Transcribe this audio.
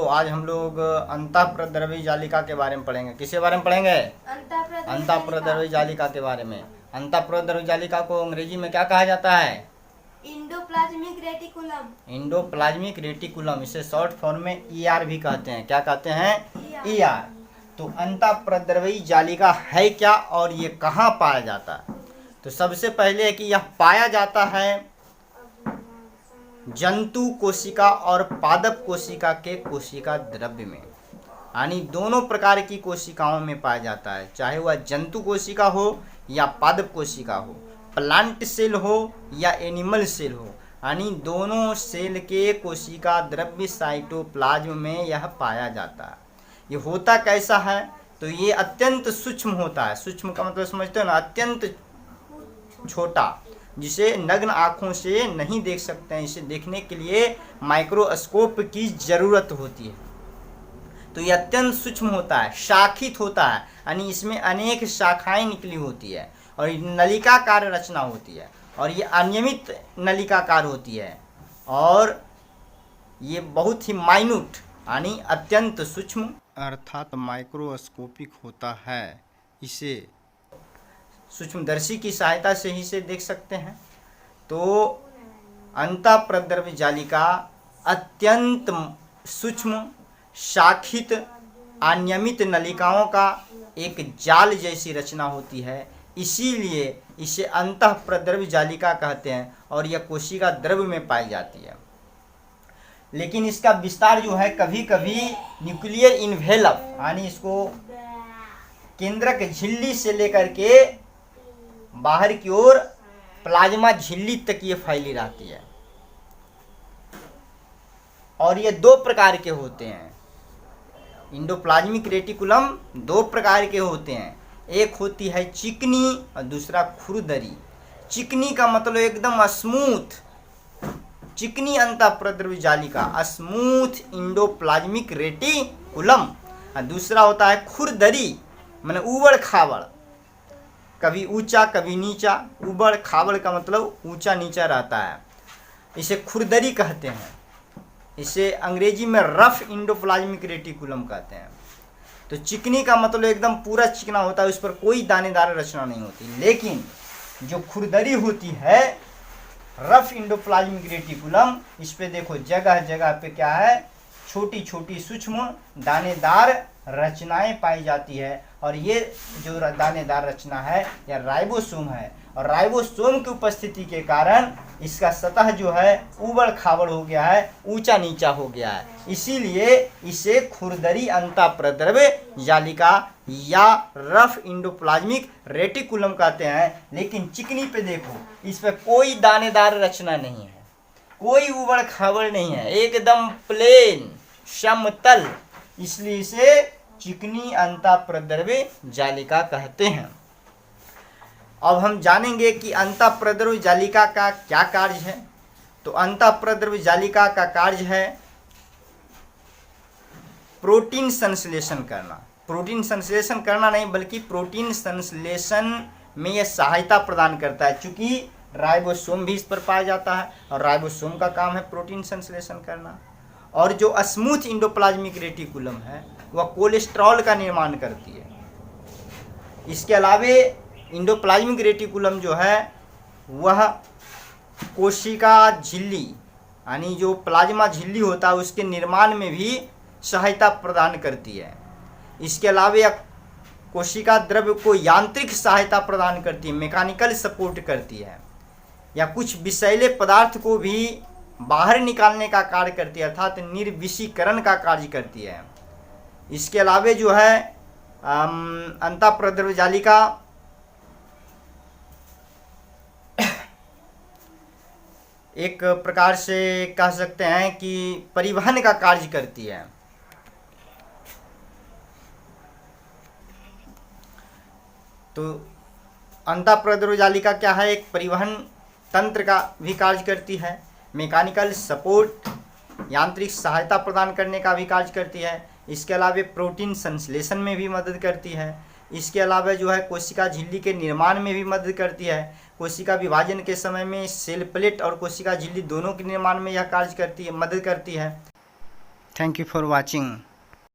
आज हम लोग अंतःप्रद्रव्य जालिका के बारे में पढ़ेंगे। किसके बारे में पढ़ेंगे? अंतःप्रद्रव्य जालिका के बारे में। अंतःप्रद्रव्य जालिका को अंग्रेजी में क्या कहा जाता है? Endoplasmic reticulum. इंडोप्लाज्मिक रेटिकुलम, इसे शॉर्ट फॉर्म में ER भी कहते हैं। क्या कहते हैं? ER। तो अंतःप्रद्रव्य जालिका है क्या और ये कहाँ पाया जाता है? तो सबसे पहले है कि यह पाया जाता है जंतु कोशिका और पादप कोशिका के कोशिका द्रव्य में, यानी दोनों प्रकार की कोशिकाओं में पाया जाता है, चाहे वह जंतु कोशिका हो या पादप कोशिका हो, प्लांट सेल हो या एनिमल सेल हो, यानी दोनों सेल के कोशिका द्रव्य साइटोप्लाज्म में यह पाया जाता है। ये होता कैसा है? तो ये अत्यंत सूक्ष्म होता है। सूक्ष्म का मतलब समझते हो ना, अत्यंत छोटा, जिसे नग्न आँखों से नहीं देख सकते हैं। इसे देखने के लिए माइक्रोस्कोप की ज़रूरत होती है। तो ये अत्यंत सूक्ष्म होता है, शाखित होता है, यानी इसमें अनेक शाखाएं निकली होती है और नलिकाकार रचना होती है और ये अनियमित नलिकाकार होती है और ये बहुत ही माइन्यूट यानी अत्यंत सूक्ष्म अर्थात माइक्रोस्कोपिक होता है। इसे सूक्ष्मदर्शी की सहायता से ही इसे देख सकते हैं। तो अंतःप्रद्रव्य जालिका अत्यंत सूक्ष्म, शाखित, अनियमित नलिकाओं का एक जाल जैसी रचना होती है, इसीलिए इसे अंतःप्रद्रव्य जालिका कहते हैं और यह कोशिका द्रव्य में पाई जाती है। लेकिन इसका विस्तार जो है कभी कभी न्यूक्लियर इन्वेलप यानी इसको केंद्रक झिल्ली से लेकर के बाहर की ओर प्लाज्मा झिल्ली तक ये फैली रहती है और ये दो प्रकार के होते हैं। इंडोप्लाज्मिक रेटिकुलम दो प्रकार के होते हैं, एक होती है चिकनी और दूसरा खुरदरी। चिकनी का मतलब एकदम स्मूथ, चिकनी अंतःप्रद्रव्य जालिका स्मूथ इंडोप्लाज्मिक रेटिकुलम, और दूसरा होता है खुरदरी माने उबड़ खाबड़, कभी ऊंचा कभी नीचा। उबड़ खाबड़ का मतलब ऊंचा नीचा रहता है, इसे खुरदरी कहते हैं। इसे अंग्रेजी में रफ इंडोप्लाज्मिक रेटिकुलम कहते हैं। तो चिकनी का मतलब एकदम पूरा चिकना होता है, उस पर कोई दानेदार रचना नहीं होती। लेकिन जो खुरदरी होती है रफ इंडोप्लाज्मिक रेटिकुलम, इस पे देखो जगह जगह पे क्या है, छोटी छोटी सूक्ष्म दानेदार रचनाएं पाई जाती है और ये जो दानेदार रचना है यह राइबोसोम है और राइबोसोम की उपस्थिति के कारण इसका सतह जो है उबड़ खाबड़ हो गया है, ऊंचा नीचा हो गया है, इसीलिए इसे खुरदरी अंतःप्रद्रव्य जालिका या रफ इंडोप्लाज्मिक रेटिकुलम कहते हैं। लेकिन चिकनी पे देखो, इस पे कोई दानेदार रचना नहीं है, कोई उबड़ खाबड़ नहीं है, एकदम प्लेन समतल, इसलिए इसे चिकनी अंतःप्रद्रव्य जालिका कहते हैं। अब हम जानेंगे कि अंतःप्रद्रव्य जालिका का क्या कार्य है। तो अंतःप्रद्रव्य जालिका का कार्य है प्रोटीन संश्लेषण करना। प्रोटीन संश्लेषण करना नहीं बल्कि प्रोटीन संश्लेषण में यह सहायता प्रदान करता है, चूंकि राइबोसोम भी इस पर पाया जाता है और राइबोसोम का काम है प्रोटीन संश्लेषण करना। और जो स्मूथ इंडोप्लाज्मिक रेटिकुलम है वह कोलेस्ट्रॉल का निर्माण करती है। इसके अलावे इंडोप्लाज्मिक रेटिकुलम जो है वह कोशिका झिल्ली यानी जो प्लाज्मा झिल्ली होता है उसके निर्माण में भी सहायता प्रदान करती है। इसके अलावे यह कोशिका द्रव्य को यांत्रिक सहायता प्रदान करती है, मैकेनिकल सपोर्ट करती है, या कुछ विषैले पदार्थ को भी बाहर निकालने का कार्य करती है, अर्थात निर्विषीकरण का कार्य करती है। इसके अलावे जो है अंतःप्रद्रव्य जालिका एक प्रकार से कह सकते हैं कि परिवहन का कार्य करती है। तो अंतःप्रद्रव्य जालिका क्या है? एक परिवहन तंत्र का भी कार्य करती है, मैकेनिकल सपोर्ट यांत्रिक सहायता प्रदान करने का भी कार्य करती है। इसके अलावा प्रोटीन संश्लेषण में भी मदद करती है। इसके अलावा जो है कोशिका झिल्ली के निर्माण में भी मदद करती है। कोशिका विभाजन के समय में सेल प्लेट और कोशिका झिल्ली दोनों के निर्माण में यह कार्य करती है, मदद करती है। Thank you for watching.